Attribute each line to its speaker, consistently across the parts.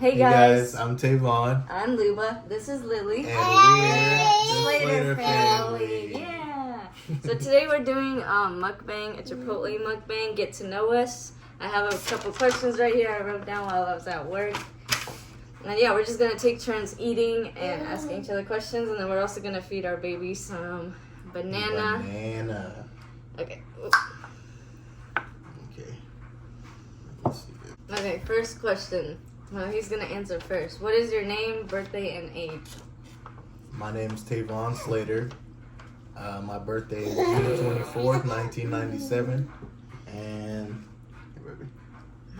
Speaker 1: Hey guys,
Speaker 2: I'm Tavon.
Speaker 1: I'm Luba. This is Lily.
Speaker 2: And we're the
Speaker 1: Slater family. Yeah. So today we're doing mukbang, a Chipotle mukbang. Get to know us. I have a couple questions right here I wrote down while I was at work. And yeah, we're just gonna take turns eating and asking each other questions, and then we're also gonna feed our baby some banana. Okay.
Speaker 2: Okay. Let's see.
Speaker 1: Okay, first question. Well, he's gonna answer first. What is your name, birthday, and age?
Speaker 2: My name's Tavon Slater. My birthday is June 24th, 1997. And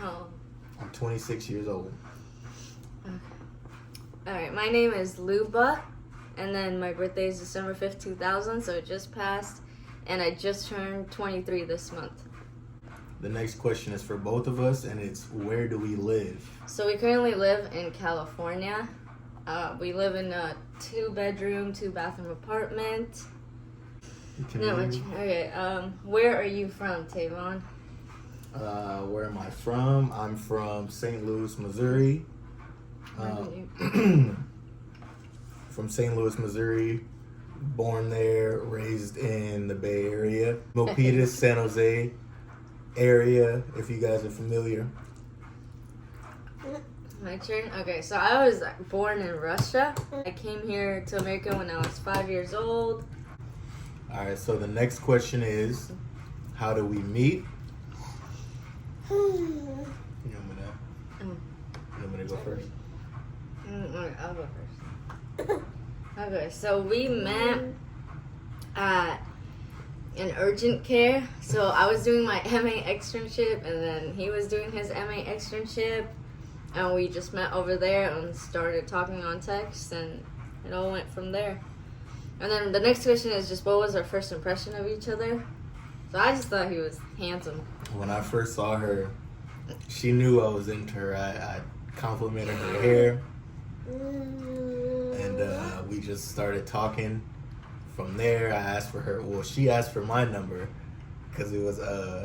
Speaker 1: Oh.
Speaker 2: I'm 26 years old.
Speaker 1: Okay. Alright, my name is Luba. And then my birthday is December 5th, 2000. So it just passed. And I just turned 23 this month.
Speaker 2: The next question is for both of us, and it's where do we live?
Speaker 1: So we currently live in California. We live in a 2-bedroom, 2-bathroom apartment. Okay. Where are you from, Tavon?
Speaker 2: Where am I from? I'm from St. Louis, Missouri. From St. Louis, Missouri. Born there, raised in the Bay Area. Milpitas, San Jose area, if you guys are familiar.
Speaker 1: My turn? Okay, so I was born in Russia. I came here to America when I was 5 years old.
Speaker 2: Alright, so the next question is, how do we meet? You want me to go first?
Speaker 1: I'll go first. Okay, so we met at an urgent care. So I was doing my MA externship, and then he was doing his MA externship, and we just met over there and started talking on text, and it all went from there. And then the next question is just, what was our first impression of each other? So I just thought he was handsome.
Speaker 2: When I first saw her, she knew I was into her. I complimented her hair, and we just started talking. From there, I asked for her. Well, she asked for my number because it was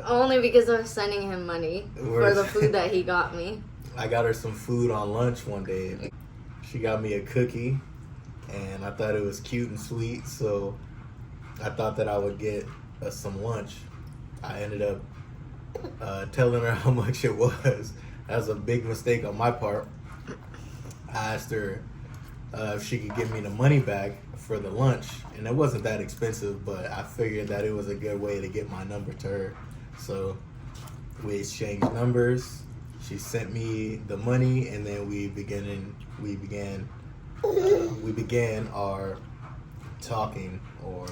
Speaker 1: only because I was sending him money for the food that he got me.
Speaker 2: I got her some food on lunch one day. She got me a cookie, and I thought it was cute and sweet, so I thought that I would get some lunch. I ended up telling her how much it was. That was a big mistake on my part. I asked her if she could give me the money back for the lunch, and it wasn't that expensive, but I figured that it was a good way to get my number to her. So we exchanged numbers. She sent me the money, and then we began our talking, or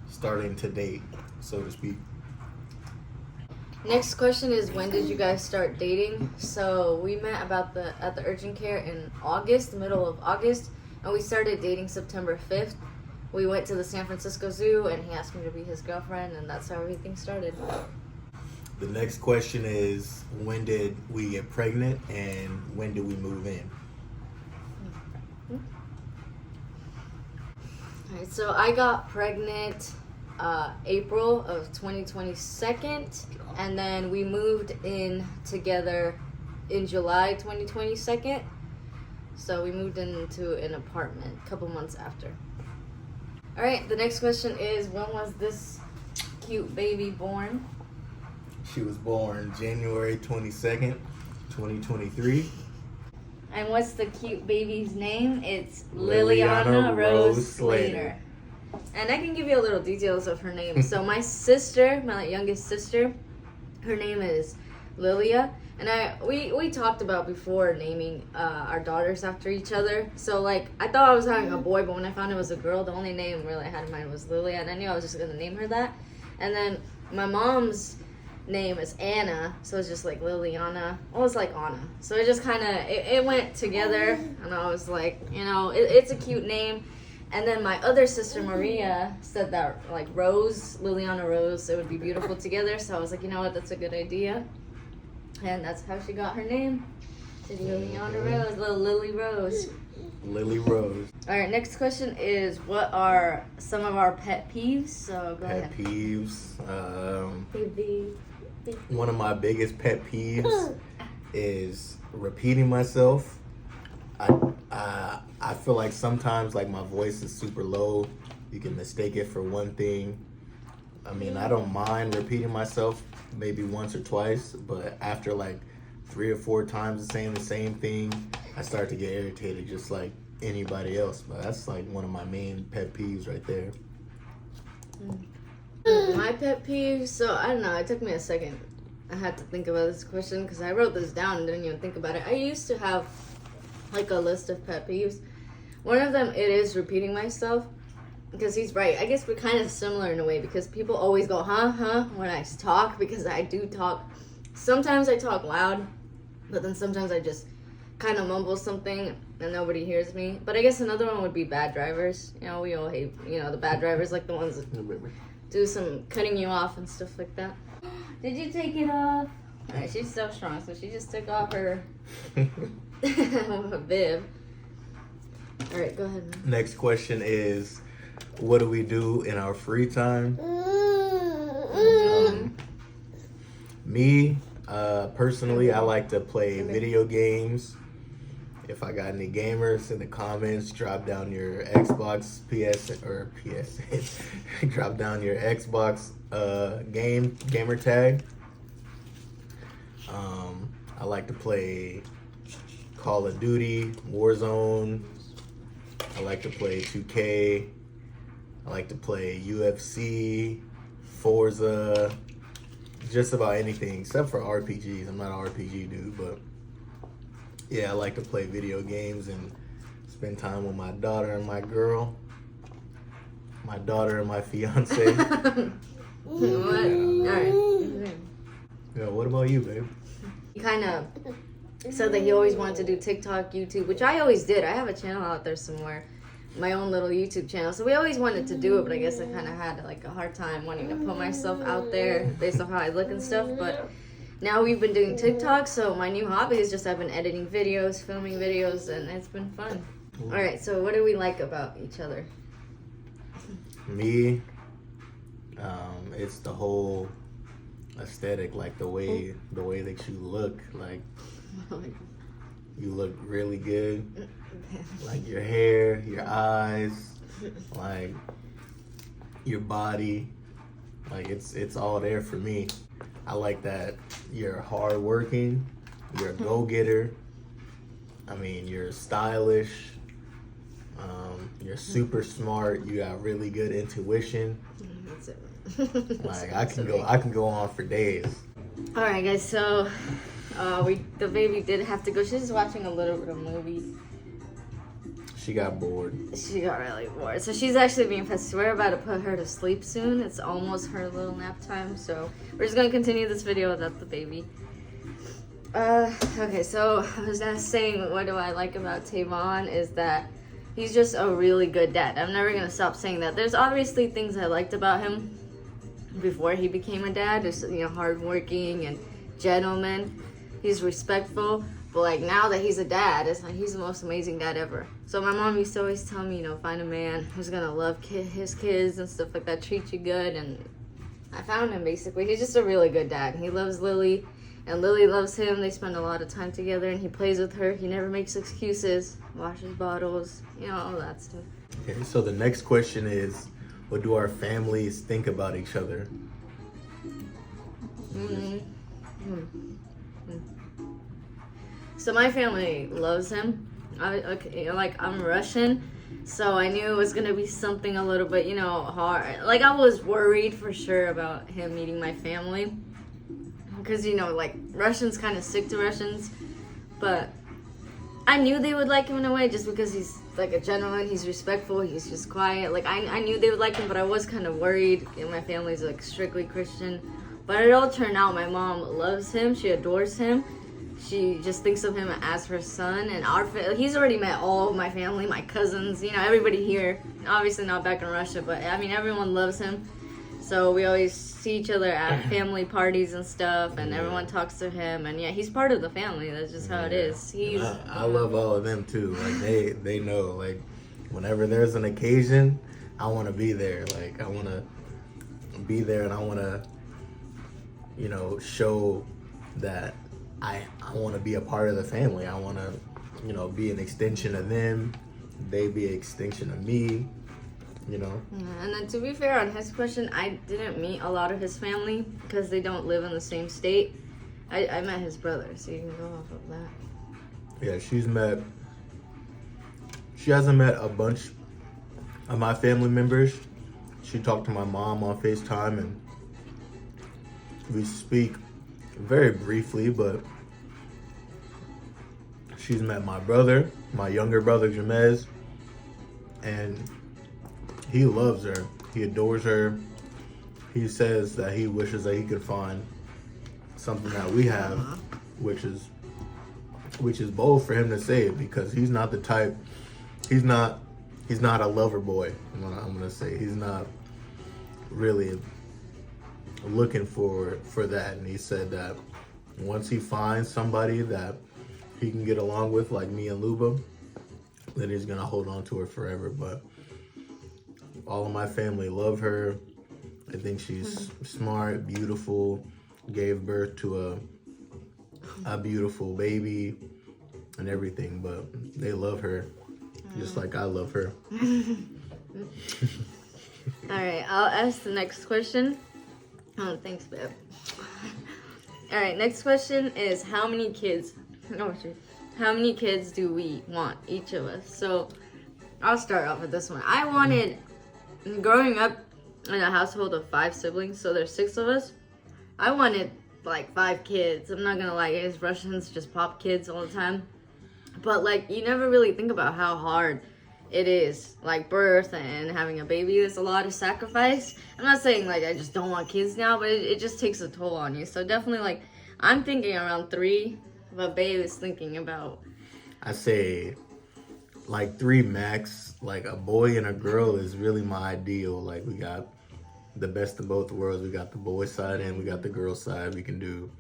Speaker 2: starting to date, so to speak.
Speaker 1: Next question is, when did you guys start dating? So we met at the urgent care in August, the middle of August, and we started dating September 5th. We went to the San Francisco Zoo, and he asked me to be his girlfriend, and that's how everything started.
Speaker 2: The next question is, when did we get pregnant, and when did we move in?
Speaker 1: All right, so I got pregnant April of 2022, and then we moved in together in July 2022. So we moved into an apartment a couple months after. All right, the next question is, when was this cute baby born?
Speaker 2: She was born January 22nd, 2023.
Speaker 1: And what's the cute baby's name? It's Liliana Rose Slater. And I can give you a little details of her name. So my sister, my youngest sister, her name is Lilia. And we talked about before naming our daughters after each other. So like, I thought I was having a boy, but when I found it was a girl, the only name really I had in mind was Lilia, and I knew I was just gonna name her that. And then my mom's name is Anna, so it's just like Liliana. Well, it's like Anna. So it just kind of, it went together, and I was like, it's a cute name. And then my other sister, Maria, said that like Rose, Liliana Rose, it would be beautiful together. So I was like, you know what, that's a good idea. And that's how she got her name. Liliana Rose, little Lily Rose.
Speaker 2: Lily Rose.
Speaker 1: All right, next question is, what are some of our pet peeves? So go ahead.
Speaker 2: Pet peeves. One of my biggest pet peeves is repeating myself. I feel like sometimes like my voice is super low. You can mistake it for one thing. I mean, I don't mind repeating myself maybe once or twice, but after like 3 or 4 times saying the same thing, I start to get irritated just like anybody else. But that's like one of my main pet peeves right there.
Speaker 1: My pet peeves, so I don't know, it took me a second. I had to think about this question because I wrote this down and didn't even think about it. I used to have like a list of pet peeves. One of them, it is repeating myself, because he's right. I guess we're kind of similar in a way, because people always go, huh, when I talk, because I do talk. Sometimes I talk loud, but then sometimes I just kind of mumble something and nobody hears me. But I guess another one would be bad drivers. You know, we all hate, the bad drivers, like the ones that do some cutting you off and stuff like that. Did you take it off? All right, she's so strong, so she just took off her bib. All right, go ahead, man.
Speaker 2: Next question is, what do we do in our free time? Me, personally, I like to play video games. If I got any gamers in the comments, drop down your Xbox PS, drop down your Xbox gamer tag. I like to play Call of Duty, Warzone. I like to play 2K. I like to play UFC, Forza, just about anything except for RPGs. I'm not an RPG dude, but yeah, I like to play video games and spend time with my daughter and my girl. My daughter and my fiance.
Speaker 1: What? All right.
Speaker 2: Yeah, what about you, babe?
Speaker 1: He kind of said that he always wanted to do TikTok, YouTube, which I always did. I have a channel out there somewhere, my own little YouTube channel. So we always wanted to do it, but I guess I kind of had like a hard time wanting to put myself out there based on how I look and stuff. But now we've been doing TikTok, so my new hobby is just I've been editing videos, filming videos, and it's been fun. All right, so what do we like about each other?
Speaker 2: Me, it's the whole aesthetic, like the way that you look. Like, you look really good. Like your hair, your eyes, like your body, like it's all there for me. I like that you're hardworking, you're a go-getter. I mean, you're stylish. You're super smart. You got really good intuition.
Speaker 1: That's it.
Speaker 2: Like I can go on for days.
Speaker 1: All right, guys. So the baby did have to go. She's just watching a little bit of movie.
Speaker 2: She got bored.
Speaker 1: She got really bored. So she's actually being fed. We're about to put her to sleep soon. It's almost her little nap time. So we're just going to continue this video without the baby. Okay, so I was gonna say, what do I like about Tavon is that he's just a really good dad. I'm never gonna stop saying that. There's obviously things I liked about him before he became a dad. Just, hardworking and gentleman. He's respectful. But like now that he's a dad, it's like he's the most amazing dad ever. So my mom used to always tell me, find a man who's gonna love his kids and stuff like that, treat you good. And I found him basically. He's just a really good dad. He loves Lily. And Lily loves him. They spend a lot of time together, and he plays with her. He never makes excuses, washes bottles, all that stuff.
Speaker 2: Okay, so the next question is, what do our families think about each other?
Speaker 1: So my family loves him. I'm Russian, so I knew it was gonna be something a little bit, hard. Like I was worried for sure about him meeting my family. Because, Russians kind of stick to Russians. But I knew they would like him in a way just because he's, like, a gentleman. He's respectful. He's just quiet. Like, I knew they would like him, but I was kind of worried. My family's, like, strictly Christian. But it all turned out my mom loves him. She adores him. She just thinks of him as her son. And he's already met all of my family, my cousins, everybody here. Obviously not back in Russia, but, everyone loves him. So we always see each other at family parties and stuff, and everyone talks to him. And yeah, he's part of the family. That's just how it is.
Speaker 2: I love all of them too. Like they know. Like whenever there's an occasion, I want to be there. Like I want to be there, and I want to, show that I want to be a part of the family. I want to, you know, be an extension of them. They be an extension of me, you know.
Speaker 1: Yeah, and then to be fair on his question, I didn't meet a lot of his family because they don't live in the same state. I met his brother, so you can go off of that.
Speaker 2: Yeah, she hasn't met a bunch of my family members. She talked to my mom on FaceTime, and we speak very briefly, but she's met my brother, my younger brother, Jamez, and he loves her. He adores her. He says that he wishes that he could find something that we have, which is bold for him to say it, because he's not the type. He's not a lover boy. I'm gonna say he's not really looking for that. And he said that once he finds somebody that he can get along with, like me and Luba, then he's gonna hold on to her forever. But all of my family love her. I think she's smart, beautiful, gave birth to a beautiful baby and everything, but they love her just like I love her.
Speaker 1: All right, I'll ask the next question. Oh, thanks, babe. All right, next question is how many kids do we want, each of us? So I'll start off with this one. I wanted, growing up in a household of 5 siblings, so there's 6 of us, I wanted like 5 kids. I'm not gonna lie, guys, Russians just pop kids all the time. But like, you never really think about how hard it is, like birth and having a baby. There's a lot of sacrifice. I'm not saying like I just don't want kids now, but it just takes a toll on you. So definitely, like, I'm thinking around 3, but babe is thinking about,
Speaker 2: I say like 3 max. Like a boy and a girl is really my ideal. Like we got the best of both worlds. We got the boy side and we got the girl side. We can do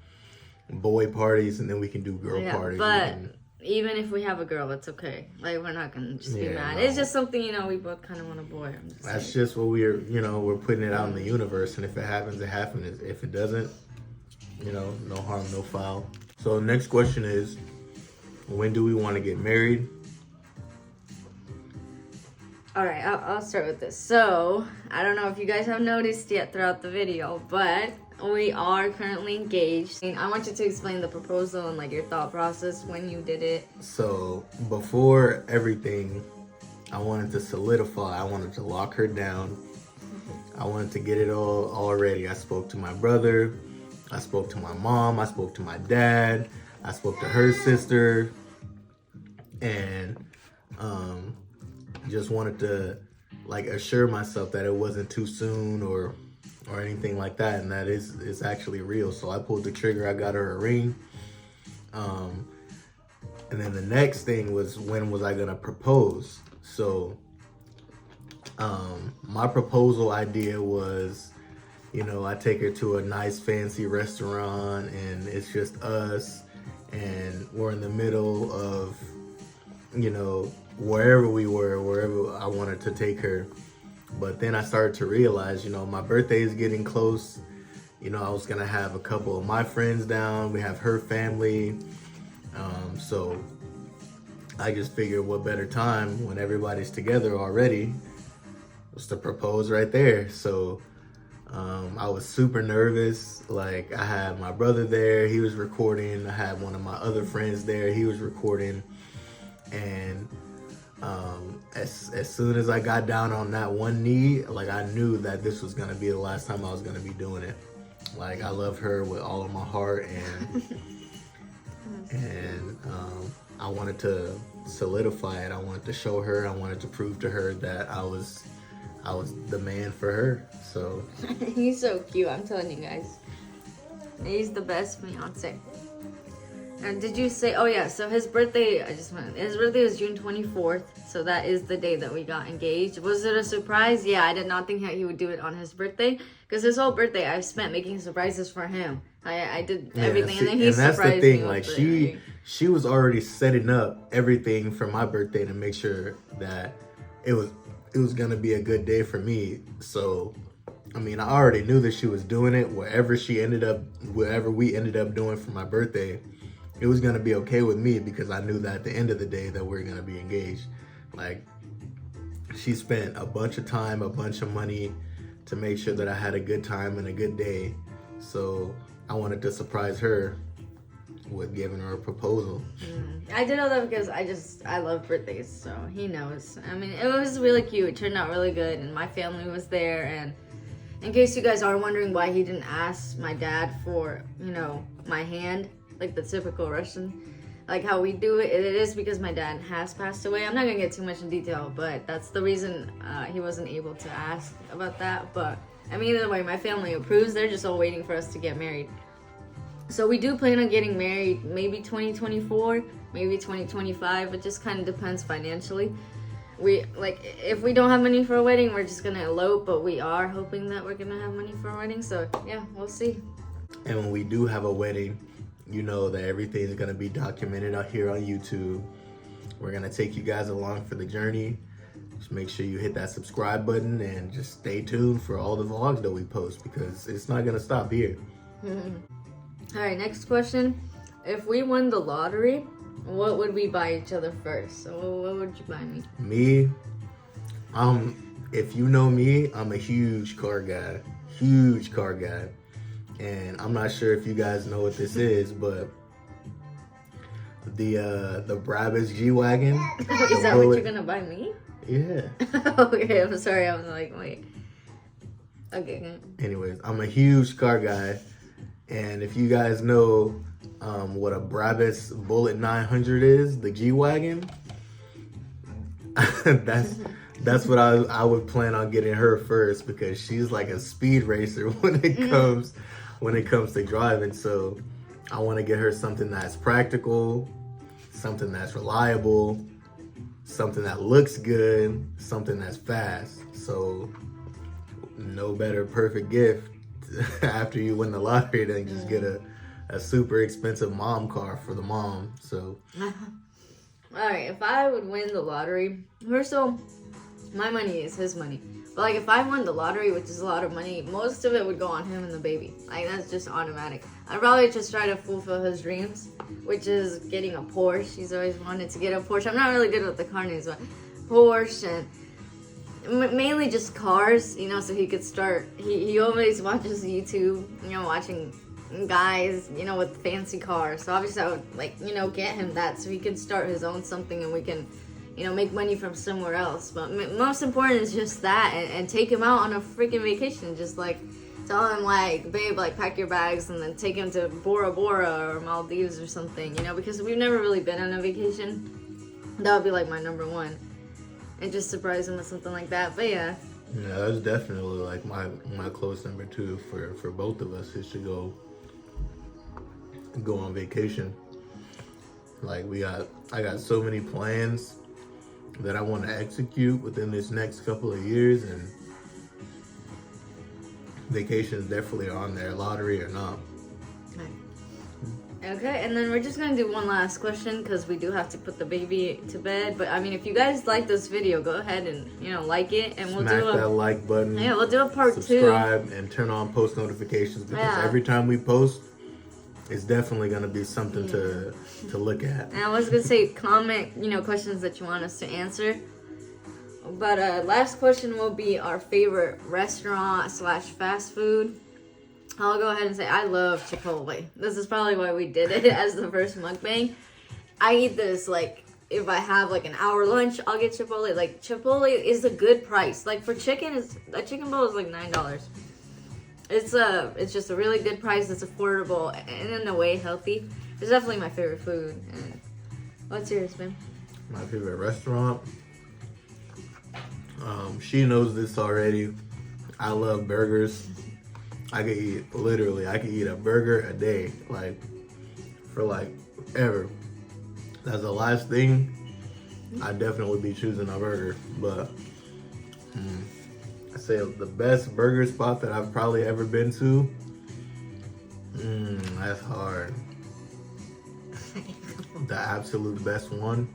Speaker 2: boy parties and then we can do girl parties.
Speaker 1: But even if we have a girl, it's okay. Like, we're not gonna just be mad. No. It's just something, you know, we both kind of want a boy.
Speaker 2: That's just what we're putting it out in the universe, and if it happens, it happens. If it doesn't, you know, no harm, no foul. So next question is, when do we want to get married?
Speaker 1: All right, I'll start with this. So, I don't know if you guys have noticed yet throughout the video, but we are currently engaged. I want you to explain the proposal and like your thought process when you did it.
Speaker 2: So, before everything, I wanted to solidify. I wanted to lock her down. I wanted to get it all ready. I spoke to my brother. I spoke to my mom. I spoke to my dad. I spoke to her sister. And just wanted to like assure myself that it wasn't too soon or anything like that, and that it's actually real. So I pulled the trigger. I got her a ring. And then the next thing was, when was I gonna propose? So my proposal idea was, you know, I take her to a nice fancy restaurant and it's just us, and we're in the middle of, you know, wherever I wanted to take her. But then I started to realize, you know, my birthday is getting close. You know, I was gonna have a couple of my friends down. We have her family. So I just figured what better time when everybody's together already was to propose right there. So I was super nervous. Like, I had my brother there, he was recording. I had one of my other friends there, he was recording. And as soon as I got down on that one knee, like, I knew that this was gonna be the last time I was gonna be doing it. Like, I love her with all of my heart, and I wanted to solidify it. I wanted to show her. I wanted to prove to her that I was the man for her. So
Speaker 1: he's so cute. I'm telling you guys, he's the best fiance. And did you say? Oh yeah. So his birthday. His birthday was June 24th. So that is the day that we got engaged. Was it a surprise? Yeah, I did not think that he would do it on his birthday, because his whole birthday I spent making surprises for him. I did everything, and then he surprised me. And that's the thing.
Speaker 2: Like, she was already setting up everything for my birthday to make sure that it was gonna be a good day for me. So, I mean, I already knew that she was doing it. Whatever we ended up doing for my birthday, it was gonna be okay with me because I knew that at the end of the day that we're gonna be engaged. Like, she spent a bunch of time, a bunch of money to make sure that I had a good time and a good day. So I wanted to surprise her with giving her a proposal.
Speaker 1: I did all that because I love birthdays, so he knows. I mean, it was really cute. It turned out really good, and my family was there. And in case you guys are wondering why he didn't ask my dad for, my hand, like the typical Russian, like how we do it, it is because my dad has passed away. I'm not gonna get too much in detail, but that's the reason he wasn't able to ask about that. But I mean, either way, my family approves. They're just all waiting for us to get married. So we do plan on getting married maybe 2024, maybe 2025. It just kind of depends financially. If we don't have money for a wedding, we're just gonna elope, but we are hoping that we're gonna have money for a wedding. So yeah, we'll see.
Speaker 2: And when we do have a wedding, you know that everything is gonna be documented out here on YouTube. We're gonna take you guys along for the journey. Just make sure you hit that subscribe button and just stay tuned for all the vlogs that we post, because it's not gonna stop here.
Speaker 1: All right, next question. If we won the lottery, what would we buy each other first? So what would you buy me?
Speaker 2: Me? If you know me, I'm a huge car guy. And I'm not sure if you guys know what this is, but the Brabus G-Wagon.
Speaker 1: Is that what you're gonna buy me?
Speaker 2: Yeah.
Speaker 1: Okay, I'm sorry. I was like, wait. Okay.
Speaker 2: Anyways, I'm a huge car guy. And if you guys know what a Brabus Bullet 900 is, the G-Wagon, that's what I would plan on getting her first, because she's like a speed racer when it comes to driving. So I want to get her something that's practical, something that's reliable, something that looks good, something that's fast. So no better perfect gift after you win the lottery than just get a super expensive mom car for the mom. So
Speaker 1: all right, if I would win the lottery, first of all, my money is his money, but like if I won the lottery, which is a lot of money, most of it would go on him and the baby. Like, that's just automatic. I'd probably just try to fulfill his dreams, which is getting a Porsche. He's always wanted to get a Porsche. I'm not really good with the car names, but Porsche, and mainly just cars, so he could start. He always watches YouTube, watching guys, with fancy cars. So obviously I would get him that so he can start his own something, and we can, make money from somewhere else. But most important is just that, and take him out on a freaking vacation. Just tell him babe, pack your bags and then take him to Bora Bora or Maldives or something, because we've never really been on a vacation. That would be my number one. And just surprise him with something like that. But yeah.
Speaker 2: Yeah, that's definitely my close number two for both of us, is to go on vacation. I got so many plans that I want to execute within this next couple of years, and vacations definitely are on there, lottery or not.
Speaker 1: Okay, and then we're just gonna do one last question because we do have to put the baby to bed. But I mean, if you guys like this video, go ahead and like it, and we'll
Speaker 2: smack that like button.
Speaker 1: Yeah, we'll do a part 2.
Speaker 2: Subscribe and turn on post notifications, because every time we post, it's definitely gonna be something to look at. And
Speaker 1: I was gonna say, comment questions that you want us to answer. But last question will be our favorite restaurant / fast food. I'll go ahead and say I love Chipotle. This is probably why we did it as the first mukbang. I eat this if I have an hour lunch, I'll get Chipotle. Chipotle is a good price. For chicken, a chicken bowl is $9. It's just a really good price. It's affordable and in a way healthy. It's definitely my favorite food. And what's yours, man?
Speaker 2: My favorite restaurant. She knows this already. I love burgers. I could eat a burger a day, for ever. That's the last thing. I'd definitely be choosing a burger. But I say the best burger spot that I've probably ever been to. That's hard. The absolute best one.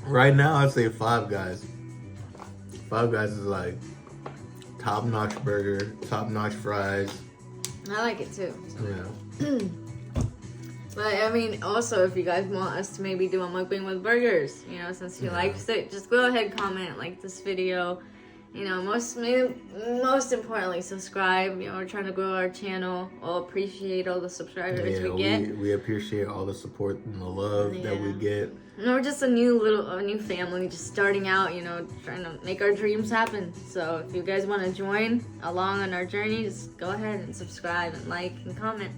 Speaker 2: Right now, I'd say Five Guys. Five Guys is top-notch burger, top-notch fries.
Speaker 1: I like it too.
Speaker 2: Yeah.
Speaker 1: But I mean, also, if you guys want us to maybe do a mukbang with burgers, you know, since he likes it, just go ahead, comment, like this video. You know, most importantly, subscribe. You know, we're trying to grow our channel. We'll appreciate all the subscribers we get.
Speaker 2: We appreciate all the support and the love that we get.
Speaker 1: You know, we're just a new family, just starting out. You know, trying to make our dreams happen. So if you guys want to join along on our journey, just go ahead and subscribe and like and comment.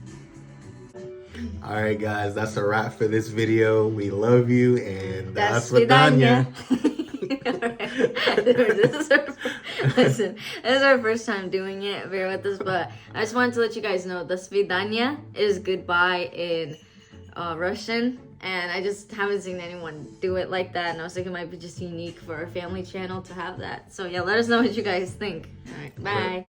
Speaker 2: All right, guys, that's a wrap for this video. We love you, and that's
Speaker 1: vidanya. This is our first time doing it. Bear with us, but I just wanted to let you guys know the svidanya is goodbye in Russian, and I just haven't seen anyone do it like that, and I was thinking it might be just unique for our family channel to have that. So yeah, let us know what you guys think. All right, bye.